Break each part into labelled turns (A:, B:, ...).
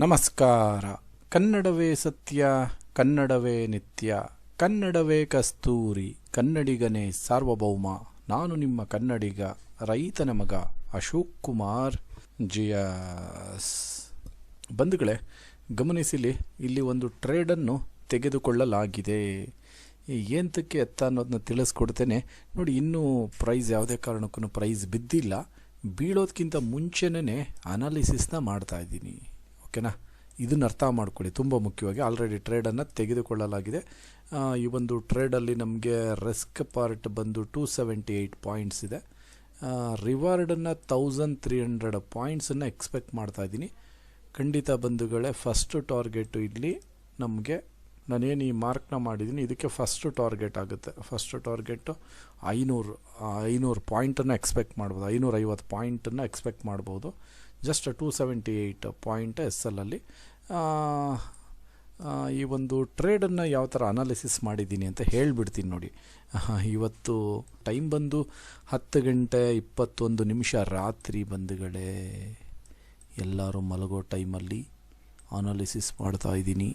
A: ನಮಸ್ಕಾರ. ಕನ್ನಡವೇ ಸತ್ಯ, ಕನ್ನಡವೇ ನಿತ್ಯ, ಕನ್ನಡವೇ ಕಸ್ತೂರಿ, ಕನ್ನಡಿಗನೇ ಸಾರ್ವಭೌಮ. ನಾನು ನಿಮ್ಮ ಕನ್ನಡಿಗ, ರೈತನ ಮಗ ಅಶೋಕ್ ಕುಮಾರ್. ಜಿಯಸ್ ಬಂಧುಗಳೇ, ಗಮನಿಸಿಲಿ, ಇಲ್ಲಿ ಒಂದು ಟ್ರೇಡನ್ನು ತೆಗೆದುಕೊಳ್ಳಲಾಗಿದೆ. ಏಂತಕ್ಕೆ ಎತ್ತ ಅನ್ನೋದನ್ನ ತಿಳಿಸ್ಕೊಡ್ತೇನೆ ನೋಡಿ. ಇನ್ನೂ ಪ್ರೈಸ್ ಯಾವುದೇ ಕಾರಣಕ್ಕೂ ಪ್ರೈಸ್ ಬಿದ್ದಿಲ್ಲ. ಬೀಳೋದಕ್ಕಿಂತ ಮುಂಚೆನೇ ಅನಾಲಿಸಿಸ್ನ ಮಾಡ್ತಾ ಇದ್ದೀನಿ. ಓಕೆನಾ, ಇದನ್ನು ಅರ್ಥ ಮಾಡ್ಕೊಳ್ಳಿ, ತುಂಬ ಮುಖ್ಯವಾಗಿ. ಆಲ್ರೆಡಿ ಟ್ರೇಡನ್ನು ತೆಗೆದುಕೊಳ್ಳಲಾಗಿದೆ. ಈ ಒಂದು ಟ್ರೇಡಲ್ಲಿ ನಮಗೆ ರಿಸ್ಕ್ ಪಾರ್ಟ್ ಬಂದು 278 ಪಾಯಿಂಟ್ಸ್ ಇದೆ. ರಿವಾರ್ಡನ್ನು 1300 ಪಾಯಿಂಟ್ಸನ್ನು ಎಕ್ಸ್ಪೆಕ್ಟ್ ಮಾಡ್ತಾ ಇದ್ದೀನಿ. ಖಂಡಿತ ಬಂಧುಗಳೇ, ಫಸ್ಟ್ ಟಾರ್ಗೆಟು ಇಲ್ಲಿ ನಮಗೆ, ನಾನೇನು ಈ ಮಾರ್ಕ್ನ ಮಾಡಿದ್ದೀನಿ ಇದಕ್ಕೆ ಫಸ್ಟ್ ಟಾರ್ಗೆಟ್ ಆಗುತ್ತೆ. ಫಸ್ಟ್ ಟಾರ್ಗೆಟು 500 ಪಾಯಿಂಟನ್ನು ಎಕ್ಸ್ಪೆಕ್ಟ್ ಮಾಡ್ಬೋದು, 550 ಪಾಯಿಂಟನ್ನು ಎಕ್ಸ್ಪೆಕ್ಟ್ ಮಾಡ್ಬೋದು. ಜಸ್ಟ್ 278 ಪಾಯಿಂಟ್ SLಲ್ಲಿ ಈ ಒಂದು ಟ್ರೇಡನ್ನು ಯಾವ ಥರ ಅನಾಲಿಸಿಸ್ ಮಾಡಿದ್ದೀನಿ ಅಂತ ಹೇಳಿಬಿಡ್ತೀನಿ ನೋಡಿ. ಇವತ್ತು ಟೈಮ್ ಬಂದು 10:21 ರಾತ್ರಿ. ಬಂಧುಗಳೇ, ಎಲ್ಲರೂ ಮಲಗೋ ಟೈಮಲ್ಲಿ ಅನಾಲಿಸಿಸ್ ಮಾಡ್ತಾಯಿದ್ದೀನಿ.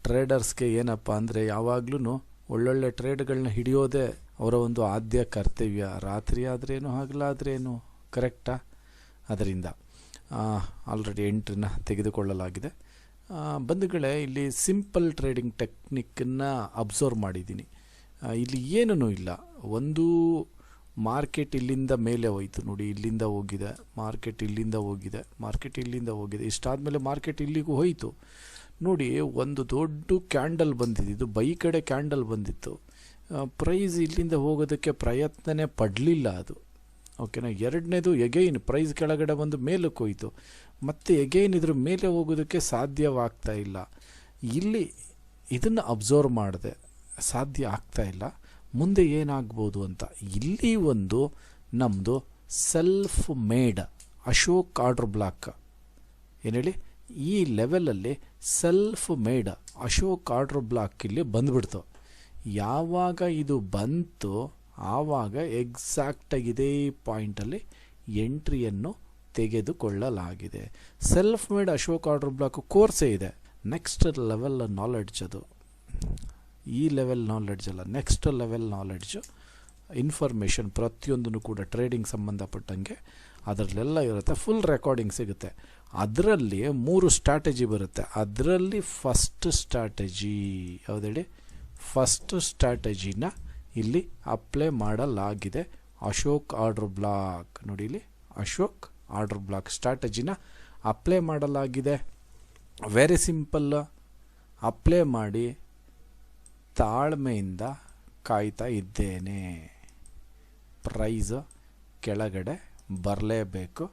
A: ಟ್ರೇಡರ್ಸ್ಗೆ ಏನಪ್ಪ ಅಂದರೆ, ಯಾವಾಗಲೂ ಒಳ್ಳೊಳ್ಳೆ ಟ್ರೇಡ್ಗಳನ್ನ ಹಿಡಿಯೋದೇ ಅವರ ಒಂದು ಆದ್ಯ ಕರ್ತವ್ಯ. ರಾತ್ರಿ ಆದ್ರೇನು ಹಗಲಾದ್ರೇನು, ಕರೆಕ್ಟಾ? ಅದರಿಂದ ಆಲ್ರೆಡಿ ಎಂಟ್ರಿನ ತೆಗೆದುಕೊಳ್ಳಲಾಗಿದೆ. ಬಂಧುಗಳೇ, ಇಲ್ಲಿ ಸಿಂಪಲ್ ಟ್ರೇಡಿಂಗ್ ಟೆಕ್ನಿಕ್ಕನ್ನು ಅಬ್ಸರ್ವ್ ಮಾಡಿದ್ದೀನಿ. ಇಲ್ಲಿ ಏನೂ ಇಲ್ಲ. ಒಂದು ಮಾರ್ಕೆಟ್ ಇಲ್ಲಿಂದ ಮೇಲೆ ಹೋಯಿತು ನೋಡಿ, ಇಲ್ಲಿಂದ ಹೋಗಿದೆ ಮಾರ್ಕೆಟ್, ಇಲ್ಲಿಂದ ಹೋಗಿದೆ ಮಾರ್ಕೆಟ್, ಇಲ್ಲಿಂದ ಹೋಗಿದೆ. ಇಷ್ಟಾದಮೇಲೆ ಮಾರ್ಕೆಟ್ ಇಲ್ಲಿಗೂ ಹೋಯಿತು ನೋಡಿ. ಒಂದು ದೊಡ್ಡ ಕ್ಯಾಂಡಲ್ ಬಂದಿದ್ದು, ಬೈ ಕಡೆ ಕ್ಯಾಂಡಲ್ ಬಂದಿತ್ತು. ಪ್ರೈಸ್ ಇಲ್ಲಿಂದ ಹೋಗೋದಕ್ಕೆ ಪ್ರಯತ್ನನೇ ಪಡಲಿಲ್ಲ ಅದು. ಓಕೆನಾ. ಎರಡನೇದು, ಎಗೈನ್ ಪ್ರೈಸ್ ಕೆಳಗಡೆ ಬಂದು ಮೇಲಕ್ಕೆ ಹೋಯಿತು. ಮತ್ತು ಎಗೈನ್ ಇದ್ರ ಮೇಲೆ ಹೋಗೋದಕ್ಕೆ ಸಾಧ್ಯವಾಗ್ತಾ ಇಲ್ಲ. ಇಲ್ಲಿ ಇದನ್ನು ಅಬ್ಸರ್ವ್ ಮಾಡಿದೆ, ಸಾಧ್ಯ ಆಗ್ತಾ ಇಲ್ಲ. ಮುಂದೆ ಏನಾಗ್ಬೋದು ಅಂತ. ಇಲ್ಲಿ ಒಂದು ನಮ್ಮದು self made Ashok order block, ಏನು ಹೇಳಿ, ಈ ಲೆವೆಲಲ್ಲಿ self made Ashok order block ಇಲ್ಲಿ ಬಂದುಬಿಡ್ತು. ಯಾವಾಗ ಇದು ಬಂತು ಆವಾಗ ಎಕ್ಸಾಕ್ಟಾಗಿ ಇದೇ ಪಾಯಿಂಟಲ್ಲಿ ಎಂಟ್ರಿಯನ್ನು ತೆಗೆದುಕೊಳ್ಳಲಾಗಿದೆ. Self made Ashok order block ಕೋರ್ಸೇ ಇದೆ. ನೆಕ್ಸ್ಟ್ ಲೆವೆಲ್ ನಾಲೆಡ್ಜ್ ಅದು. ಈ ಲೆವೆಲ್ ನಾಲೆಡ್ಜ್ ಅಲ್ಲ, ನೆಕ್ಸ್ಟ್ ಲೆವೆಲ್ ನಾಲೆಡ್ಜು, ಇನ್ಫಾರ್ಮೇಷನ್ ಪ್ರತಿಯೊಂದನ್ನು ಕೂಡ ಟ್ರೇಡಿಂಗ್ ಸಂಬಂಧಪಟ್ಟಂಗೆ ಅದರಲ್ಲೆಲ್ಲ ಇರುತ್ತೆ. ಫುಲ್ ರೆಕಾರ್ಡಿಂಗ್ ಸಿಗುತ್ತೆ. ಅದರಲ್ಲಿ 3 ಸ್ಟ್ರಾಟಜಿ ಬರುತ್ತೆ. ಅದರಲ್ಲಿ ಫಸ್ಟ್ ಸ್ಟ್ರಾಟಜಿ ಯಾವುದು ಹೇಳಿ? ಫಸ್ಟ್ ಸ್ಟ್ರಾಟಜಿನ ಇಲ್ಲಿ ಅಪ್ಲೈ ಮಾಡಲಾಗಿದೆ. ಅಶೋಕ್ ಆರ್ಡರ್ ಬ್ಲಾಕ್ ನೋಡಿ, ಇಲ್ಲಿ ಅಶೋಕ್ ಆರ್ಡರ್ ಬ್ಲಾಕ್ ಸ್ಟ್ರಾಟಜಿನ ಅಪ್ಲೈ ಮಾಡಲಾಗಿದೆ. Very simple. ಅಪ್ಲೈ ಮಾಡಿ ತಾಳ್ಮೆಯಿಂದ ಕಾಯ್ತಾ ಇದ್ದೇನೆ. ಪ್ರೈಸ್ ಕೆಳಗಡೆ ಬರಲೇಬೇಕು,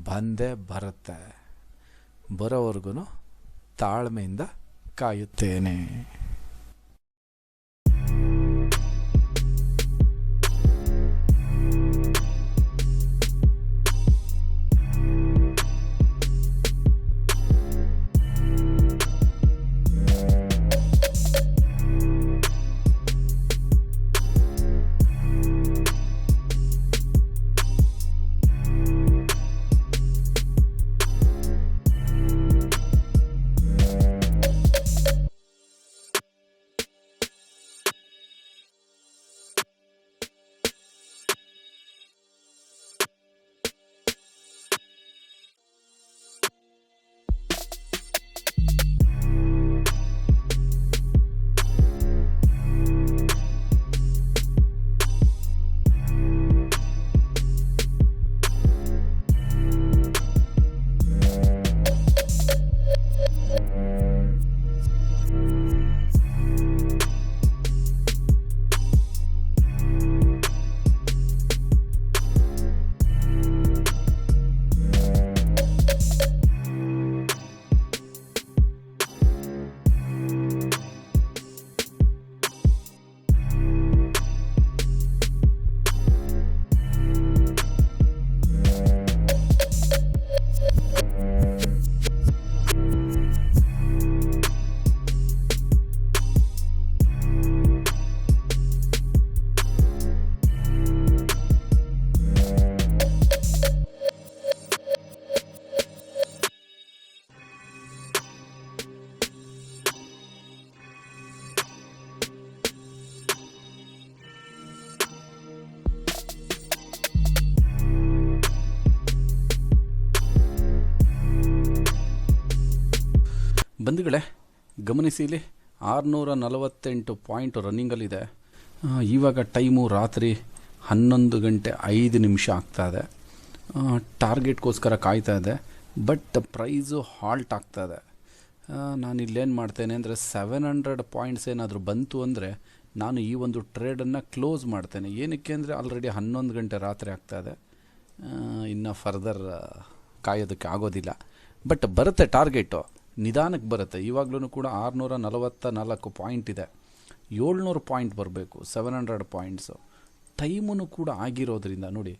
A: ಬಂದೇ ಬರುತ್ತೆ. ಬರೋವರೆಗೂ ತಾಳ್ಮೆಯಿಂದ ಕಾಯುತ್ತೇನೆ.
B: ಬಂಧುಗಳೇ ಗಮನಿಸಿ, ಇಲ್ಲಿ 648 ಪಾಯಿಂಟ್ ರನ್ನಿಂಗಲ್ಲಿದೆ. ಇವಾಗ ಟೈಮು ರಾತ್ರಿ 11:05 ಆಗ್ತಾಯಿದೆ. ಟಾರ್ಗೆಟ್ಗೋಸ್ಕರ ಕಾಯ್ತಾ ಇದೆ, ಬಟ್ ಪ್ರೈಸು ಹಾಲ್ಟ್ ಆಗ್ತಾಯಿದೆ. ನಾನು ಇಲ್ಲೇನು ಮಾಡ್ತೇನೆ ಅಂದರೆ 700 ಪಾಯಿಂಟ್ಸ್ ಏನಾದರೂ ಬಂತು ಅಂದರೆ ನಾನು ಈ ಒಂದು ಟ್ರೇಡನ್ನು ಕ್ಲೋಸ್ ಮಾಡ್ತೇನೆ. ಏನಕ್ಕೆ ಅಂದರೆ ಆಲ್ರೆಡಿ 11 ಗಂಟೆ ರಾತ್ರಿ ಆಗ್ತಾಯಿದೆ, ಇನ್ನು ಫರ್ದರ್ ಕಾಯೋದಕ್ಕೆ ಆಗೋದಿಲ್ಲ. ಬಟ್ ಬರುತ್ತೆ, ಟಾರ್ಗೆಟು ನಿಧಾನಕ್ಕೆ ಬರುತ್ತೆ. ಇವಾಗಲೂ ಕೂಡ 644 ಪಾಯಿಂಟ್ ಇದೆ, 700 ಪಾಯಿಂಟ್ ಬರಬೇಕು, 700 ಪಾಯಿಂಟ್ಸು. ಟೈಮೂ ಕೂಡ ಆಗಿರೋದ್ರಿಂದ ನೋಡಿ,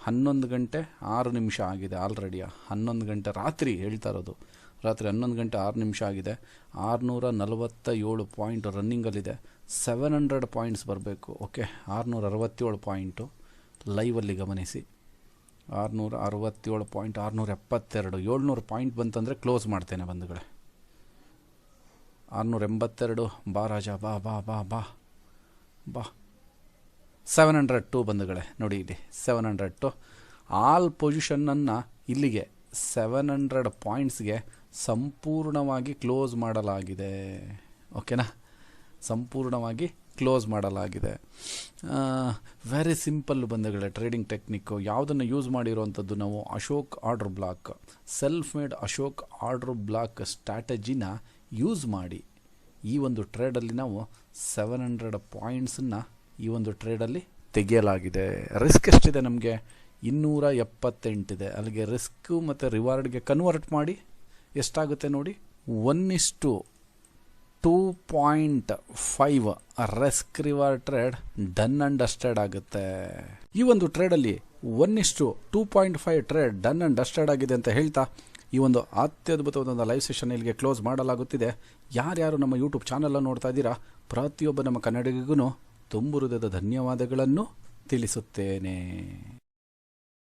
B: 11:06 ಆಗಿದೆ ಆಲ್ರೆಡಿ. 11 ಗಂಟೆ ರಾತ್ರಿ ಹೇಳ್ತಾ ಇರೋದು, ರಾತ್ರಿ 11:06 ಆಗಿದೆ. 647 ಪಾಯಿಂಟ್ ರನ್ನಿಂಗಲ್ಲಿದೆ. 700 ಪಾಯಿಂಟ್ಸ್ ಬರಬೇಕು. ಓಕೆ, 667 ಪಾಯಿಂಟು ಲೈವಲ್ಲಿ ಗಮನಿಸಿ. 667 ಪಾಯಿಂಟ್, 672, 700 ಪಾಯಿಂಟ್ ಬಂತಂದರೆ ಕ್ಲೋಸ್ ಮಾಡ್ತೇನೆ ಬಂಧುಗಳೇ. 682, ಬಾ ರಾಜ, ಬಾ ಬಾ ಬಾ ಬಾ ಬಾ. 702 ಬಂಧುಗಳೇ, ನೋಡಿ ಇಲ್ಲಿ 702. ಆಲ್ ಪೊಸಿಷನ್ನನ್ನು ಇಲ್ಲಿಗೆ 700 ಪಾಯಿಂಟ್ಸ್ಗೆ ಸಂಪೂರ್ಣವಾಗಿ ಕ್ಲೋಸ್ ಮಾಡಲಾಗಿದೆ. ಓಕೆನಾ, ಸಂಪೂರ್ಣವಾಗಿ ಕ್ಲೋಸ್ ಮಾಡಲಾಗಿದೆ. ವೆರಿ ಸಿಂಪಲ್ ಬಂಧುಗಳೇ ಟ್ರೇಡಿಂಗ್ ಟೆಕ್ನಿಕ್ಕು. ಯಾವುದನ್ನು ಯೂಸ್ ಮಾಡಿರುವಂಥದ್ದು ನಾವು Ashok order block, self made Ashok order block ಸ್ಟ್ರಾಟಜಿನ ಯೂಸ್ ಮಾಡಿ ಈ ಒಂದು ಟ್ರೇಡಲ್ಲಿ ನಾವು 700 ಪಾಯಿಂಟ್ಸನ್ನು ಈ ಒಂದು ಟ್ರೇಡಲ್ಲಿ ತೆಗೆಯಲಾಗಿದೆ. ರಿಸ್ಕ್ ಎಷ್ಟಿದೆ ನಮಗೆ? 278 ಇದೆ. ಅಲ್ಲಿಗೆ ರಿಸ್ಕು ಮತ್ತು ರಿವಾರ್ಡ್ಗೆ ಕನ್ವರ್ಟ್ ಮಾಡಿ ಎಷ್ಟಾಗುತ್ತೆ ನೋಡಿ, 1:2.5 risk reward trade done and dusted ಆಗುತ್ತೆ. ಈ ಒಂದು ಟ್ರೇಡಲ್ಲಿ 1:2.5 ಟ್ರೇಡ್ ಡನ್ ಆ್ಯಂಡ್ ಡಸ್ಟೆಡ್ ಆಗಿದೆ ಅಂತ ಹೇಳ್ತಾ ಈ ಒಂದು ಅತ್ಯದ್ಭುತವಾದ ಲೈವ್ ಸೆಷನ್ ಇಲ್ಲಿಗೆ ಕ್ಲೋಸ್ ಮಾಡಲಾಗುತ್ತಿದೆ. ಯಾರ್ಯಾರು ನಮ್ಮ ಯೂಟ್ಯೂಬ್ ಚಾನಲನ್ನು ನೋಡ್ತಾ ಇದ್ದೀರಾ, ಪ್ರತಿಯೊಬ್ಬ ನಮ್ಮ ಕನ್ನಡಿಗರಿಗೂ ತುಂಬು ಹೃದಯದ ಧನ್ಯವಾದಗಳನ್ನು ತಿಳಿಸುತ್ತೇನೆ.